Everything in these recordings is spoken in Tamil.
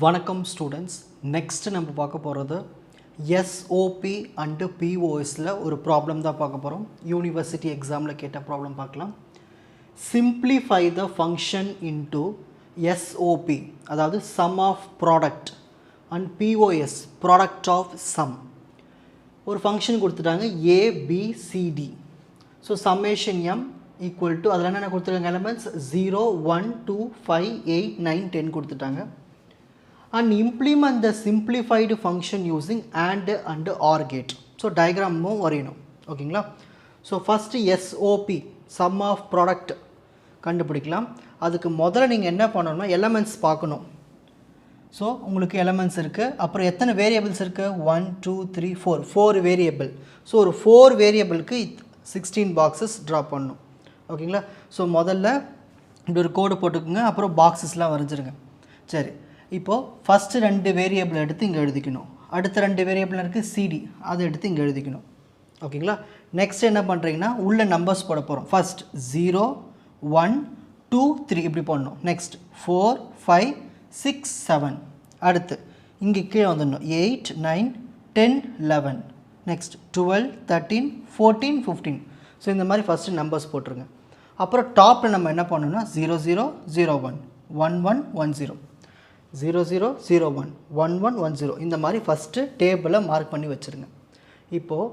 வணக்கம் ஸ்டூடெண்ட்ஸ். நெக்ஸ்ட் நம்ம பார்க்க போகிறது எஸ்ஓபி அண்டு பிஓஎஸில் ஒரு ப்ராப்ளம் தான் பார்க்க போகிறோம். யூனிவர்சிட்டி எக்ஸாமில் கேட்ட ப்ராப்ளம் பார்க்கலாம். Simplify the function into S O P, அதாவது sum of product, and P O S product of sum. ஒரு ஃபங்க்ஷன் கொடுத்துட்டாங்க A B C D. So summation M equal to அதில் என்னென்ன கொடுத்துருக்காங்க எலமெண்ட்ஸ் 0, 1, 2, 5, 8, 9, 10 கொடுத்துட்டாங்க. And implement the simplified function using and or gate. So diagram வரையணும். ஓகேங்களா? So first SOP sum of product கண்டுபிடிக்கலாம். அதுக்கு முதல்ல நீங்கள் என்ன பண்ணணும்னா எலமெண்ட்ஸ் பார்க்கணும். ஸோ உங்களுக்கு எலமெண்ட்ஸ் இருக்குது, அப்புறம் எத்தனை வேரியபிள்ஸ் இருக்குது? 1, 2, 3, 4 வேரியபிள். ஸோ ஒரு 4 வேரியபிளுக்கு 16 பாக்ஸஸ் ட்ரா பண்ணணும். ஓகேங்களா? ஸோ முதல்ல இப்படி ஒரு கோடு போட்டுக்குங்க, அப்புறம் பாக்ஸஸ்லாம் வரைஞ்சிருங்க. சரி, இப்போது ஃபஸ்ட்டு 2 வேரியபிள் எடுத்து இங்கே எழுதிக்கணும். அடுத்த 2 வேரியபிள் இருக்குது சிடி, அதை எடுத்து இங்கே எழுதிக்கணும். ஓகேங்களா? நெக்ஸ்ட் என்ன பண்ணுறீங்கன்னா உள்ள நம்பர்ஸ் போட போகிறோம். ஃபஸ்ட் 0, 1, 2, 3 இப்படி போடணும். நெக்ஸ்ட் 4, 5, 6, 7. அடுத்து இங்கே கீழே வந்துடணும் 8, 9, 10, 11. நெக்ஸ்ட் 12, 13, 14, 15. ஸோ இந்த மாதிரி ஃபஸ்ட்டு நம்பர்ஸ் போட்டுருங்க. அப்புறம் டாப்பில் நம்ம என்ன பண்ணணும்னா 0, 0, 0, 1, 1, 1, 1, 0, 0, 0, 0, 1, 1, 1, 1, 0. இந்த மாதிரி ஃபஸ்ட்டு டேபிளை மார்க் பண்ணி வச்சுருங்க. இப்போது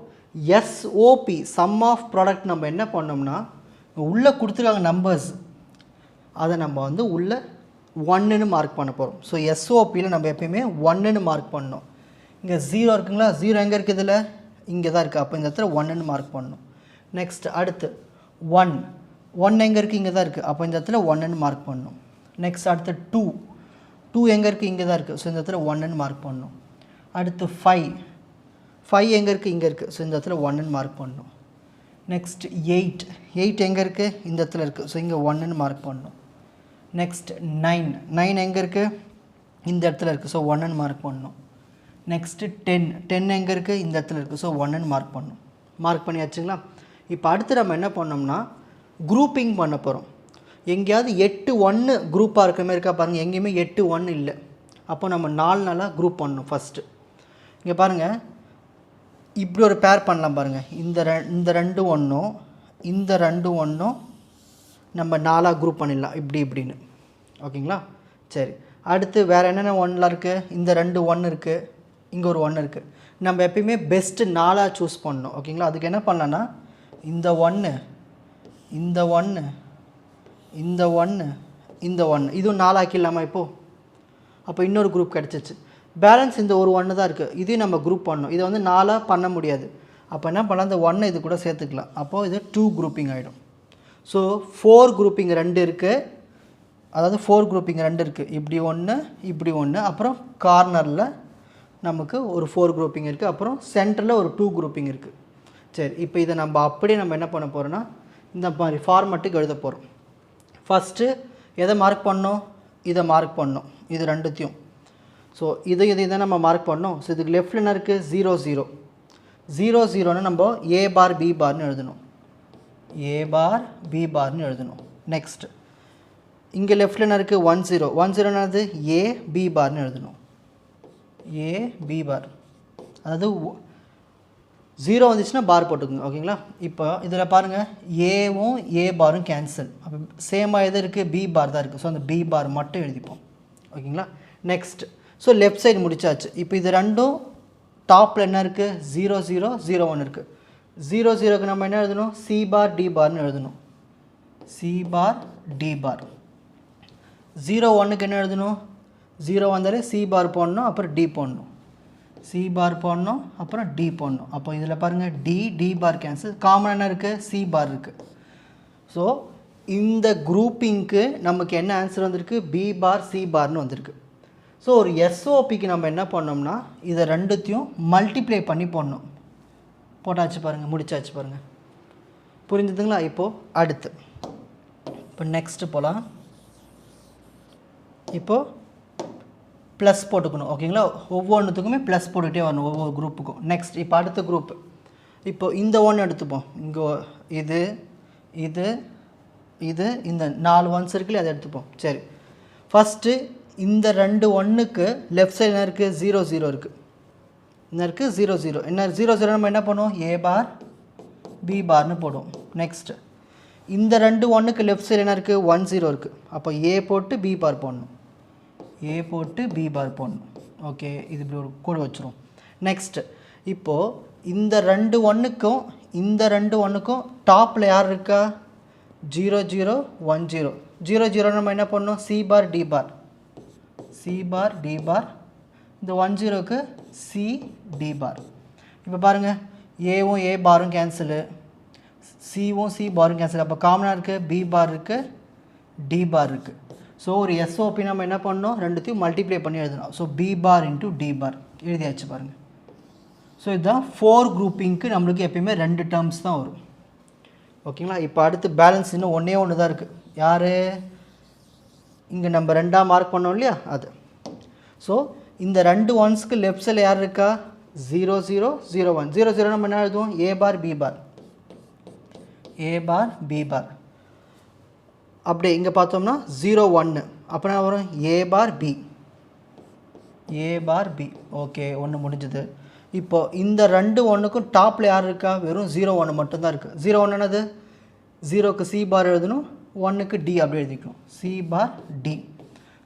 எஸ்ஓபி சம் ஆஃப் ப்ராடக்ட் நம்ம என்ன பண்ணோம்னா உள்ளே கொடுத்துருக்காங்க நம்பர்ஸ், அதை நம்ம வந்து உள்ளே 1ன்னு மார்க் பண்ண போகிறோம். ஸோ எஸ்ஓபியில் நம்ம எப்பயுமே 1ன்னு மார்க் பண்ணணும். இங்கே 0 இருக்குங்களா? 0 எங்கே இருக்குது? இதில் இங்கே தான் இருக்குது. அப்போ இந்த இடத்துல 1ன்னு மார்க் பண்ணணும். நெக்ஸ்ட் அடுத்து 1 எங்கே இருக்குது? இங்கே தான் இருக்குது. அப்போ இந்த இடத்துல 1ன்னு மார்க் பண்ணணும். நெக்ஸ்ட் அடுத்து 2 எங்கே இருக்குது? இங்கே தான் இருக்குது. ஸோ இந்த இடத்துல 1ன்னு மார்க் பண்ணணும். அடுத்து 5 எங்கே இருக்குது? இங்கே இருக்குது. ஸோ இந்த இடத்துல 1ன்னு மார்க் பண்ணணும். நெக்ஸ்ட் 8 எங்கே இருக்குது? இந்த இடத்துல இருக்குது. ஸோ இங்கே 1ன்னு மார்க் பண்ணணும். நெக்ஸ்ட் 9 எங்கே இருக்குது? இந்த இடத்துல இருக்குது. ஸோ 1ன்னு மார்க் பண்ணணும். நெக்ஸ்ட்டு 10 எங்கே இருக்குது? இந்த இடத்துல இருக்குது. ஸோ 1ன்னு மார்க் பண்ணணும். மார்க் பண்ணியாச்சுங்களா? இப்போ அடுத்து நம்ம என்ன பண்ணோம்னா குரூப்பிங் பண்ண போகிறோம். எங்கேயாவது 8, 1 குரூப்பாக இருக்கிற மாதிரி இருக்கா பாருங்கள். எங்கேயுமே 8, 1 இல்லை. அப்போ நம்ம 4 நாளாக குரூப் பண்ணணும். ஃபஸ்ட்டு இங்கே பாருங்கள், இப்படி ஒரு பேர் பண்ணலாம் பாருங்கள். இந்த 2 1 இந்த 2 1 நம்ம 4ஆக குரூப் பண்ணிடலாம், இப்படின்னு. ஓகேங்களா? சரி, அடுத்து வேறு என்னென்ன 1லாம் இருக்குது? இந்த 2 1 இருக்குது, இங்கே ஒரு 1 இருக்குது. நம்ம எப்பயுமே பெஸ்ட்டு 4ஆக சூஸ் பண்ணணும். ஓகேங்களா? அதுக்கு என்ன பண்ணலான்னா இந்த 1 இந்த 1 இந்த 1 இந்த 1 இதுவும் 4 ஆக்கிடலாமா இப்போது? அப்போ இன்னொரு குரூப் கிடச்சிச்சு. பேலன்ஸ் இந்த ஒரு 1 தான் இருக்குது. இதையும் நம்ம குரூப் பண்ணணும். இதை வந்து 4ஆக பண்ண முடியாது. அப்போ என்ன பண்ணலாம்? இந்த 1 இது கூட சேர்த்துக்கலாம். அப்போது இது 2 குரூப்பிங் ஆகிடும். ஸோ 4 குரூப்பிங் 2 இருக்குது. அதாவது 4 குரூப்பிங் 2 இருக்குது. இப்படி 1 இப்படி 1, அப்புறம் கார்னரில் நமக்கு ஒரு 4 குரூப்பிங் இருக்குது. அப்புறம் சென்டரில் ஒரு 2 குரூப்பிங் இருக்குது. சரி, இப்போ இதை நம்ம அப்படியே நம்ம என்ன பண்ண போகிறோன்னா இந்த மாதிரி ஃபார்மட்டுக்கு எழுத போகிறோம். ஃபஸ்ட்டு எதை மார்க் பண்ணோம்? இதை மார்க் பண்ணோம். இது ரெண்டுத்தையும். ஸோ இதை நம்ம மார்க் பண்ணோம். ஸோ இதுக்கு லெஃப்டில் என்ன இருக்குது? 0, 0, 0, 0ன்னு நம்ம ஏ பார் பி பார்னு எழுதணும். ஏ பார் பி பார்னு எழுதணும். நெக்ஸ்ட் இங்கே லெஃப்டில் என்ன இருக்குது? 1, 0, 1, 0 என்னது? ஏ பி பார்னு எழுதணும். ஏ பி பார், அதாவது 0 வந்துச்சுன்னா பார் போட்டுக்கோங்க. ஓகேங்களா? இப்போ இதில் பாருங்கள், ஏவும் ஏ பாரும் கேன்சல். அப்போ சேமாக எது இருக்குது? பி பார் தான் இருக்குது. ஸோ அந்த பி பார் மட்டும் எழுதிப்போம். ஓகேங்களா? நெக்ஸ்ட் ஸோ லெஃப்ட் சைடு முடிச்சாச்சு. இப்போ இது ரெண்டும் டாப்பில் என்ன இருக்குது? 0, 0, 0, 1 இருக்குது. 0, 0க்கு நம்ம என்ன எழுதணும்? சி பார் டி பார்னு எழுதணும். சி பார் டி பார். 0, 1க்கு என்ன எழுதணும்? 0 வந்தாலே சி பார் போடணும், அப்புறம் டி போடணும். சி பார் போடணும், அப்புறம் டி போடணும். அப்போ இதில் பாருங்கள், டி பார் கேன்சல். காமன் என்ன இருக்குது? சி பார் இருக்குது. ஸோ இந்த குரூப்பிங்க்கு நமக்கு என்ன ஆன்சர் வந்திருக்கு? பி பார் சி பார்னு வந்திருக்கு. ஸோ ஒரு எஸ்ஓபிக்கு நம்ம என்ன பண்ணோம்னா இதை ரெண்டுத்தையும் மல்டிப்ளை பண்ணி போடணும். போட்டாச்சு பாருங்கள், முடிச்சாச்சு பாருங்கள். புரிஞ்சுதுங்களா? இப்போது அடுத்து இப்போ நெக்ஸ்ட்டு போகலாம். இப்போது ப்ளஸ் போட்டுக்கணும். ஓகேங்களா? ஒவ்வொன்றுத்துக்குமே ப்ளஸ் போட்டுகிட்டே வரணும், ஒவ்வொரு குரூப்புக்கும். நெக்ஸ்ட் இப்போ அடுத்த குரூப்பு. இப்போ இந்த 1 எடுத்துப்போம். இங்கே இது இது இது இந்த 4 1s இருக்குல்ல, அதை எடுத்துப்போம். சரி, ஃபஸ்ட்டு இந்த ரெண்டு ஒன்றுக்கு லெஃப்ட் சைடு என்ன இருக்குது 0 0 இருக்குது. என்ன இருக்குது 0 0. என்ன 0 0 நம்ம என்ன பண்ணுவோம் ஏ பார் பி பார்னு போடுவோம். நெக்ஸ்ட்டு இந்த ரெண்டு ஒன்றுக்கு லெஃப்ட் சைடு என்ன இருக்குது 1 0 இருக்குது. அப்போ ஏ போட்டு பி பார் போடணும். ஏ போட்டு பி பார் போடணும். ஓகே, இது இப்படி ஒரு கோடு வச்சுருவோம். நெக்ஸ்ட்டு இப்போது இந்த ரெண்டு ஒன்றுக்கும் இந்த ரெண்டு ஒன்றுக்கும் டாப்பில் யார் இருக்கா 0 0 1 0. 0 0 நம்ம என்ன பண்ணணும் சி பார் டி பார், சி பார் டி பார். இந்த 1 0க்கு சி டி பார். இப்போ பாருங்கள் ஏவும் ஏ பாரும் கேன்சலு, சிவும் சி பாரும் கேன்சல். அப்போ காமனாக இருக்குது பி பார் இருக்குது டி பார் இருக்குது. ஸோ ஒரு எஸ்ஓபி நம்ம என்ன பண்ணணும் ரெண்டுத்தையும் மல்டிப்ளை பண்ணி எழுதணும். So B bar into D bar எழுதியாச்சு பாருங்கள். ஸோ இதுதான் 4 குரூப்பிங்க்கு நம்மளுக்கு எப்பயுமே 2 டேர்ம்ஸ் தான் வரும். ஓகேங்களா. இப்போ அடுத்து பேலன்ஸ் இன்னும் ஒன்றே ஒன்று தான் இருக்குது. யார் இங்கே நம்ம 2ஆக மார்க் பண்ணோம் இல்லையா அது. ஸோ இந்த ரெண்டு ஒன்ஸ்க்கு லெஃப்ட் சைடில் யார் இருக்கா 0 0 0 1. 0 0 நம்ம என்ன எழுதுவோம் ஏ பார் பி பார், ஏ பார் பி பார். அப்படியே இங்கே பார்த்தோம்னா 0 1 அப்போ என்ன வரும் ஏ பார் பி, ஏ பார் பி. ஓகே, ஒன்று முடிஞ்சுது. இப்போது இந்த ரெண்டு ஒன்றுக்கும் டாப்பில் யார் இருக்கா வெறும் 0 1 மட்டும்தான் இருக்குது. 0 1 என்னது 0க்கு சி பார் எழுதணும், 1க்கு டி அப்படி எழுதிக்கணும் சி பார் டி.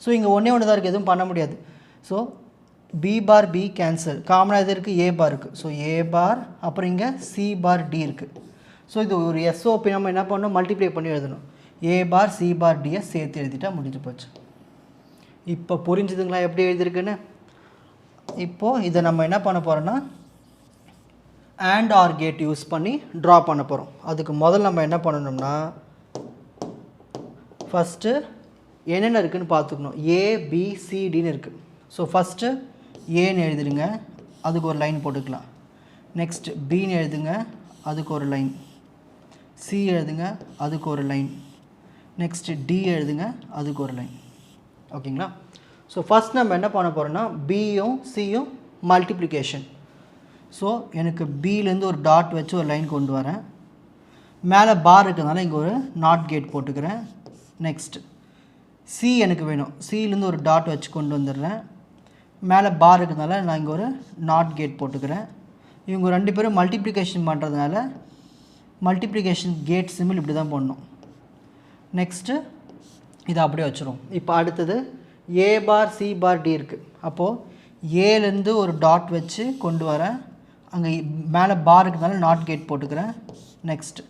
ஸோ இங்கே ஒன்றே ஒன்று தான் இருக்குது, எதுவும் பண்ண முடியாது. So B bar B cancel, காமனாக எது இருக்குது ஏ பார் இருக்குது. ஸோ ஏ பார் அப்புறம் இங்கே சி பார் டி இருக்குது. ஸோ இது ஒரு எஸ்ஓபி நம்ம என்ன பண்ணணும் மல்டிப்ளை பண்ணி எழுதணும். ஏ பார் சி பார் டியை சேர்த்து எழுதிட்டா முடிஞ்சு போச்சு. இப்போ புரிஞ்சுதுங்களா எப்படி எழுதியிருக்குன்னு. இப்போது இதை நம்ம என்ன பண்ண போகிறோன்னா அண்ட் ஆர் கேட் யூஸ் பண்ணி ட்ரா பண்ண போகிறோம். அதுக்கு முதல்ல நம்ம என்ன பண்ணணும்னா ஃபஸ்ட்டு என்னென்ன இருக்குதுன்னு பார்த்துக்கணும். ஏபிசிடின்னு இருக்குது. ஸோ ஃபஸ்ட்டு ஏன்னு எழுதிடுங்க, அதுக்கு ஒரு லைன் போட்டுக்கலாம். நெக்ஸ்ட் பின்னு எழுதுங்க, அதுக்கு ஒரு லைன். சி எழுதுங்க, அதுக்கு ஒரு லைன். நெக்ஸ்ட்டு டி எழுதுங்க, அதுக்கு ஒரு லைன். ஓகேங்களா. ஸோ ஃபஸ்ட் நம்ம என்ன பண்ண போகிறோன்னா பியும் சியும் மல்டிப்ளிகேஷன். ஸோ எனக்கு பிலேருந்து ஒரு டாட் வச்சு ஒரு லைன் கொண்டு வரேன். மேலே பார் இருக்கிறதுனால இங்கே ஒரு நாட் கேட் போட்டுக்கிறேன். நெக்ஸ்ட் சி எனக்கு வேணும், சிலேருந்து ஒரு டாட் வச்சு கொண்டு வந்துடுறேன். மேலே பார் இருக்கிறதுனால நான் இங்கே ஒரு நாட் கேட் போட்டுக்கிறேன். இவங்க ரெண்டு பேரும் மல்டிப்ளிகேஷன் பண்ணுறதுனால மல்டிப்ளிகேஷன் கேட் சிம்பிள் இப்படி தான் பண்ணணும். நெக்ஸ்ட்டு இதை அப்படியே வச்சுருவோம். இப்போ அடுத்தது ஏ பார் சி பார் டி இருக்குது. அப்போது ஏலேருந்து ஒரு டாட் வச்சு கொண்டு வரேன், அங்கே மேலே பார் இருக்கிறதுனால நாட் கேட் போட்டுக்கிறேன். நெக்ஸ்ட்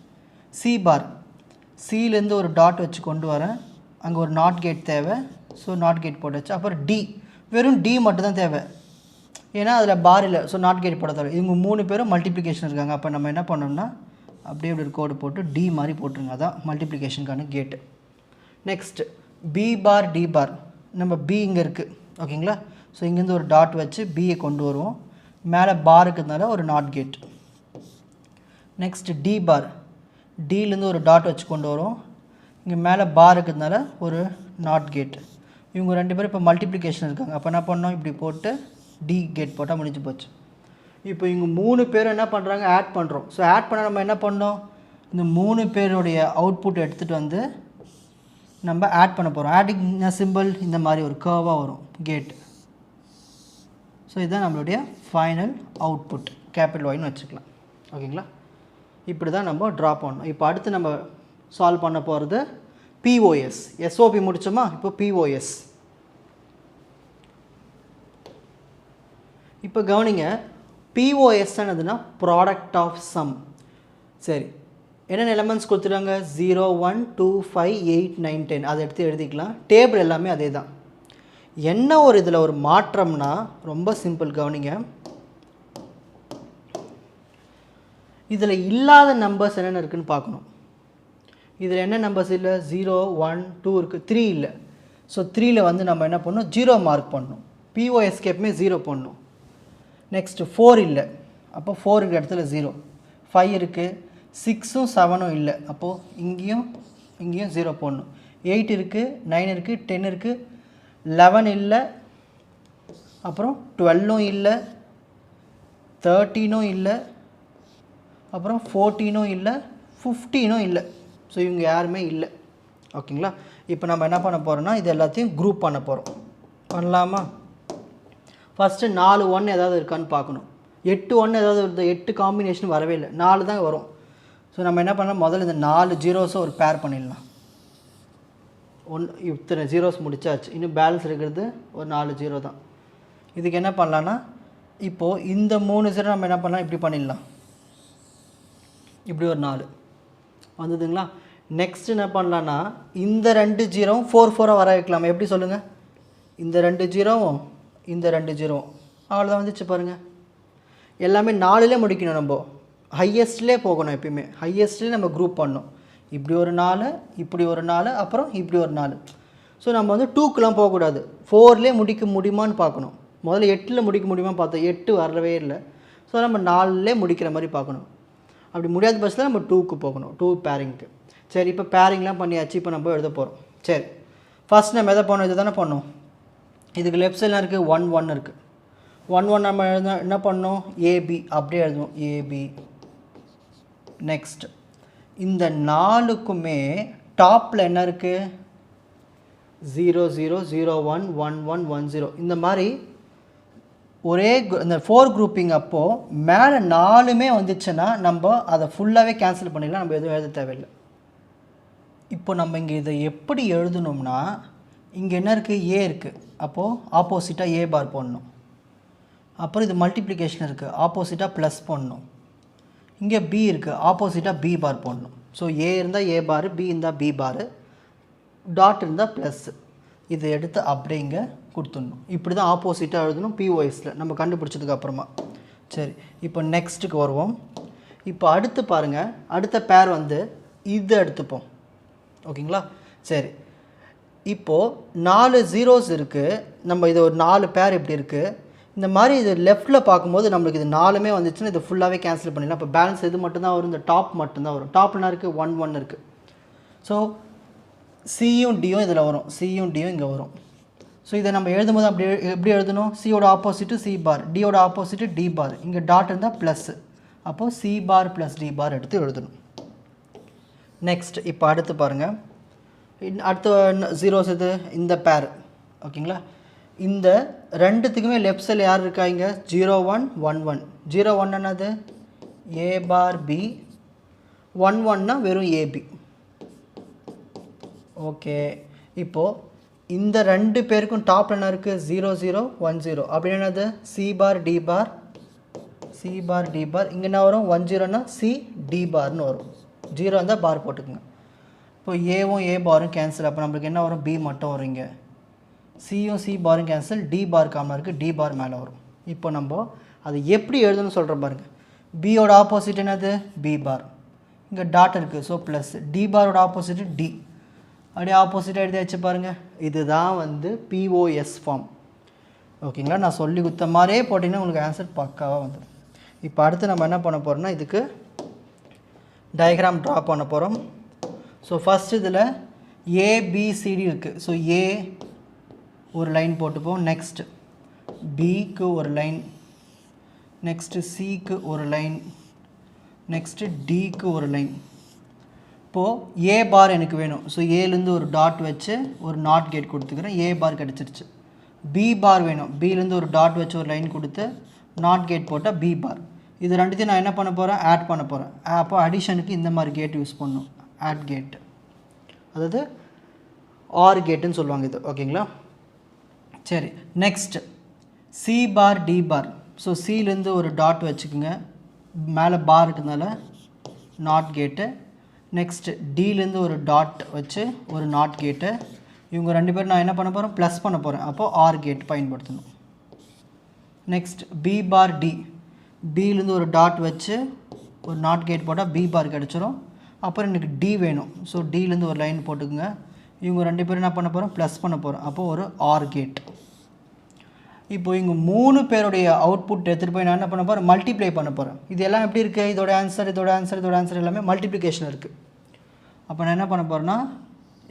சி பார், சிலேருந்து ஒரு டாட் வச்சு கொண்டு வரேன், அங்கே ஒரு நாட் கேட் தேவை. ஸோ நாட் கேட் போட்டாச்சு. அப்புறம் டி, வெறும் டி மட்டும் தான் தேவை, ஏன்னா அதில் பார் இல்லை. ஸோ நாட் கேட் போட தேவை. இவங்க 3 பேரும் மல்டிப்ளிகேஷன் இருக்காங்க. அப்போ நம்ம என்ன பண்ணோம்னா அப்படியே இப்படி ஒரு கோடு போட்டு டி மாதிரி போட்டுருங்க. அதான் மல்டிப்ளிகேஷனுக்கான கேட்டு. நெக்ஸ்ட்டு பி பார் டி பார், நம்ம பி இங்கே இருக்குது. ஓகேங்களா. ஸோ இங்கேருந்து ஒரு டாட் வச்சு பியை கொண்டு வருவோம், மேலே பார் இருக்கிறதுனால ஒரு நாட் கேட். நெக்ஸ்ட்டு டி பார், டிலேருந்து ஒரு டாட் வச்சு கொண்டு வரும், இங்கே மேலே பார் இருக்கிறதுனால ஒரு நாட் கேட். இவங்க 2 பேரும் இப்போ மல்டிப்ளிகேஷன் இருக்காங்க. அப்போ என்ன பண்ணோம் இப்படி போட்டு டி கேட் போட்டால் முடிஞ்சு போச்சு. இப்போ இவங்க 3 பேரும் என்ன பண்ணுறாங்க ஆட் பண்ணுறோம். ஸோ ஆட் பண்ண நம்ம என்ன பண்ணோம் இந்த 3 பேருடைய அவுட்புட் எடுத்துகிட்டு வந்து நம்ம ஆட் பண்ண போகிறோம். ஆடிங் சிம்பிள் இந்த மாதிரி ஒரு கர்வாக வரும் கேட். ஸோ இதுதான் நம்மளுடைய ஃபைனல் அவுட்புட் கேபிட்டல் ஒய்னு வச்சுக்கலாம். ஓகேங்களா. இப்படி தான் நம்ம ட்ரா பண்ணணும். இப்போ அடுத்து நம்ம சால்வ் பண்ண போகிறது பிஓஎஸ். எஸ்ஓபி முடித்தோமா, இப்போ பிஓஎஸ். இப்போ கவனிங்க, பிஓஎஸ் என்னதுன்னா ப்ராடக்ட் ஆஃப் சம். சரி, என்னென்ன எலமெண்ட்ஸ் கொடுத்துருக்காங்க 0 1 2 5 8 9 10, அதை எடுத்து எழுதிக்கலாம். டேபிள் எல்லாமே அதே தான். என்ன ஒரு இதில் ஒரு மாற்றம்னா ரொம்ப சிம்பிள். கவனிங்க, இதில் இல்லாத நம்பர்ஸ் என்னென்ன இருக்குதுன்னு பார்க்கணும். இதில் என்ன நம்பர்ஸ் இல்லை 0 1 2 இருக்குது, 3 இல்லை. ஸோ 3ல் வந்து நம்ம என்ன பண்ணணும் 0 மார்க் பண்ணணும். பிஓஎஸ்க்கு எப்பவுமே 0 பண்ணணும். நெக்ஸ்ட்டு 4 இல்லை, அப்போ 4 இருக்கிற இடத்துல 0. 5 இருக்குது, 6ம் 7ம் இல்லை, அப்போது இங்கேயும் 0 போடணும். 8 இருக்குது, 9 இருக்குது, 10 இருக்குது, 11 இல்லை, அப்புறம் 12ம் இல்லை, 13ம் இல்லை, அப்புறம் 14ம் இல்லை, 15ம் இல்லை. ஸோ இவங்க யாருமே இல்லை. ஓகேங்களா. இப்போ நம்ம என்ன பண்ண போகிறோம்னா இது எல்லாத்தையும் குரூப் பண்ண போகிறோம். பண்ணலாமா? ஃபஸ்ட்டு 4 1 ஏதாவது இருக்கான்னு பார்க்கணும். 8 1 ஏதாவது வருது? 8 காம்பினேஷன் வரவே இல்லை, 4 தான் வரும். ஸோ நம்ம என்ன பண்ணலாம், முதல்ல இந்த 4 ஜீரோஸை ஒரு பேர் பண்ணிடலாம். இத்தனை ஜீரோஸ் முடிச்சாச்சு, இன்னும் பேலன்ஸ் இருக்கிறது ஒரு 4 ஜீரோ தான். இதுக்கு என்ன பண்ணலான்னா, இப்போது இந்த 3 ஜீரோ நம்ம என்ன பண்ணலாம், இப்படி பண்ணிடலாம். இப்படி ஒரு 4 வந்ததுங்களா? நெக்ஸ்ட் என்ன பண்ணலான்னா, இந்த 2 ஜீரோவும் 4 4 வர வைக்கலாமா? எப்படி சொல்லுங்கள்? இந்த 2 ஜீரோவும் இந்த 2 ஜீரோவும் அவ்வளோதான் வந்துச்சு பாருங்கள். எல்லாமே 4லே முடிக்கணும். நம்ம ஹையஸ்ட்லேயே போகணும். எப்பயுமே ஹையஸ்ட்லேயே நம்ம குரூப் பண்ணணும். இப்படி ஒரு 4, இப்படி ஒரு 4, அப்புறம் இப்படி ஒரு 4. ஸோ நம்ம வந்து 2க்குலாம் போகக்கூடாது. 4லே முடிக்க முடியுமான்னு பார்க்கணும். முதல்ல 8ல் முடிக்க முடியுமா பார்த்தோம், 8 வரவே இல்லை. ஸோ நம்ம 4லே முடிக்கிற மாதிரி பார்க்கணும். அப்படி முடியாத பட்சத்தில் நம்ம 2க்கு போகணும், 2 பேரிங்க்கு. சரி, இப்போ பேரிங்லாம் பண்ணியாச்சு. இப்போ நம்ம எழுத போகிறோம். சரி, ஃபஸ்ட் நம்ம எதை பண்ணோம், இது தானே பண்ணோம். இதுக்கு லெஃப்ட் சைடில் இருக்குது 1 1 இருக்குது. 1 1 நம்ம என்ன பண்ணோம், ஏபி அப்படியே எழுதுவோம், ஏபி. நெக்ஸ்ட் இந்த 4க்குமே டாப்பில் என்ன இருக்குது, 0 0 0 1 1 1 1 0. இந்த மாதிரி ஒரே இந்த 4 குரூப்பிங் அப்போது மேலே 4மே வந்துச்சுன்னா நம்ம அதை ஃபுல்லாகவே கேன்சல் பண்ணிடலாம், நம்ம எதுவும் எழுத தேவையில்லை. இப்போ நம்ம இங்கே இதை எப்படி எழுதணும்னா, இங்கே என்ன இருக்குது, ஏ இருக்குது. அப்போது ஆப்போசிட்டாக ஏ பார் போடணும். அப்புறம் இது மல்டிப்ளிகேஷன் இருக்குது, ஆப்போசிட்டாக ப்ளஸ் போடணும். இங்கே பி இருக்குது, ஆப்போசிட்டாக பி பார் போடணும். ஸோ ஏ இருந்தால் ஏ பார், பி இருந்தால் பி பார், டாட் இருந்தால் ப்ளஸ். இதை எடுத்து அப்படியே இங்கே கொடுத்துடணும். இப்படி தான் ஆப்போசிட்டாக எழுதணும் பிஓஎஸில் நம்ம கண்டுபிடிச்சதுக்கு அப்புறமா. சரி, இப்போ நெக்ஸ்ட்டுக்கு வருவோம். இப்போ அடுத்து பாருங்கள், அடுத்த பேர் வந்து இது எடுத்துப்போம். ஓகேங்களா? சரி, இப்போது 4 ஜீரோஸ் இருக்குது. நம்ம இது ஒரு 4 பேர் இப்படி இருக்குது. இந்த மாதிரி இது லெஃப்ட்டில் பார்க்கும்போது நம்மளுக்கு இது 4மே வந்துச்சுன்னா இது ஃபுல்லாகவே கேன்சல் பண்ணிடலாம். இப்போ பேலன்ஸ் எது மட்டும்தான் வரும், இந்த டாப் மட்டும்தான் வரும். டாப்னா இருக்குது 1 1 இருக்குது. ஸோ சியும் டியும் இதில் வரும், சியும் டியும் இங்கே வரும். ஸோ இதை நம்ம எழுதும்போது அப்படி எப்படி எழுதணும், சியோட opposite C bar, டியோட opposite D பார், இங்கே டாட் இருந்தால் ப்ளஸ்ஸு. அப்போது சி பார் ப்ளஸ் டி பார் எடுத்து எழுதணும். நெக்ஸ்ட் இப்போ அடுத்து பாருங்கள், அடுத்த ஜீரோஸ் இது இந்த பேர். ஓகேங்களா? இந்த ரெண்டுத்துக்குமே லெஃப்ட் சைடில் யார் இருக்கா, இங்கே 0 1 1 1. 0 1 என்னது, ஏ பார் பி. 1 1னா வெறும் ஏபி. ஓகே, இப்போது இந்த 2 பேருக்கும் டாப் என்ன இருக்குது, 0 0 1 0. அப்படி என்னது, சி பார் டி பார், சி பார் டி பார். இங்கே என்ன வரும், 1 0னா சி டி பார்னு வரும். 0 இருந்தால் பார் போட்டுக்குங்க. இப்போ ஏவும் ஏ பாரும் கேன்சல். அப்போ நம்மளுக்கு என்ன வரும், பி மட்டும் வரும். இங்கே சியும் சி பாரும் கேன்சல், டி பார் காமனாக இருக்குது, டி பார் மேலே வரும். இப்போ நம்ம அது எப்படி எழுதணும்னு சொல்கிற பாருங்கள். பியோட ஆப்போசிட் என்னது, பி பார். இங்கே டாட் இருக்குது, ஸோ ப்ளஸ். டி பாரோட ஆப்போசிட்டு டி, அப்படியே ஆப்போசிட்டாக எழுதி வச்சு பாருங்கள். இதுதான் வந்து பிஓஎஸ் ஃபார்ம். ஓகேங்களா? நான் சொல்லி கொடுத்த மாதிரியே போட்டிங்கன்னா உங்களுக்கு ஆன்சர் பக்காவாக வந்துடும். இப்போ அடுத்து நம்ம என்ன பண்ண போகிறோம்னா, இதுக்கு டயக்ராம் ட்ரா பண்ண போகிறோம். ஸோ ஃபஸ்ட் இதில் ஏபிசிடி இருக்குது. ஸோ ஏ ஒரு லைன் போட்டுப்போம். நெக்ஸ்ட் பிக்கு ஒரு லைன், நெக்ஸ்ட்டு சிக்கு ஒரு லைன், நெக்ஸ்ட்டு டிக்கு ஒரு லைன். இப்போது ஏ பார் எனக்கு வேணும். ஸோ ஏலேருந்து ஒரு டாட் வச்சு ஒரு நாட் கேட் கொடுத்துக்கிறேன், ஏ பார் கிடச்சிருச்சு. பி பார் வேணும், பிலேருந்து ஒரு டாட் வச்சு ஒரு லைன் கொடுத்து நாட் கேட் போட்டால் பி பார். இது ரெண்டுத்தையும் நான் என்ன பண்ண போகிறேன், ஆட் பண்ண போகிறேன். அப்போ அடிஷனுக்கு இந்த மாதிரி கேட் யூஸ் பண்ணணும், ஆட் கேட், அதாவது ஆர் கேட்டுன்னு சொல்லுவாங்க இது. ஓகேங்களா? சரி, நெக்ஸ்ட் சி பார் டி பார். ஸோ சிலேருந்து ஒரு டாட் வச்சுக்கோங்க, மேலே பார் இருக்கிறதுனால நாட் கேட்டு. நெக்ஸ்ட் டிலேருந்து ஒரு டாட் வச்சு ஒரு நாட் கேட்டு. இவங்க 2 பேரும் நான் என்ன பண்ண போகிறேன், ப்ளஸ் பண்ண போகிறேன். அப்போது ஆர் கேட் பயன்படுத்தணும். நெக்ஸ்ட் பி பார் டி, பிலேருந்து ஒரு டாட் வச்சு ஒரு நாட் கேட் போட்டால் பி பார் கிடச்சிரும். அப்புறம் எனக்கு டி வேணும். ஸோ டிலேருந்து ஒரு லைன் போட்டுக்குங்க. இவங்க 2 பேரும் என்ன பண்ண போகிறோம், ப்ளஸ் பண்ண போகிறோம். அப்போது ஒரு ஆர் கேட். இப்போது இங்கே 3 பேருடைய அவுட்புட் எடுத்துகிட்டு போய் நான் என்ன பண்ண போகிறேன், மல்டிப்ளை பண்ண போகிறேன். இது எல்லாம் எப்படி இருக்குது, இதோட ஆன்சர் இதோட ஆன்சர் இதோட ஆன்சர் எல்லாமே மல்டிப்ளிகேஷன் இருக்குது. அப்போ நான் என்ன பண்ண போகிறேன்னா,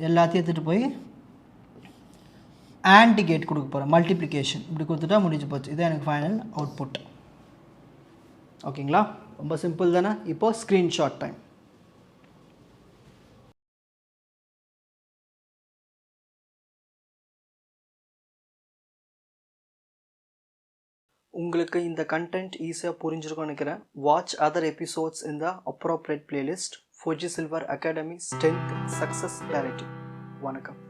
எல்லாத்தையும் எடுத்துகிட்டு போய் ஆண்ட் கேட் கொடுக்க போகிறேன், மல்டிப்ளிகேஷன். இப்படி கொடுத்துட்டா முடிஞ்சு போச்சு. இதுதான் எனக்கு ஃபைனல் அவுட்புட். ஓகேங்களா? ரொம்ப சிம்பிள் தானே. இப்போது ஸ்க்ரீன்ஷாட் டைம். உங்களுக்கு இந்த கண்டென்ட் ஈஸியாக புரிஞ்சிருக்கும்னு நினைக்கிறேன். வாட்ச் அதர் எபிசோட்ஸ் இன் த appropriate playlist. Fuji silver academy strength success clarity. வணக்கம்.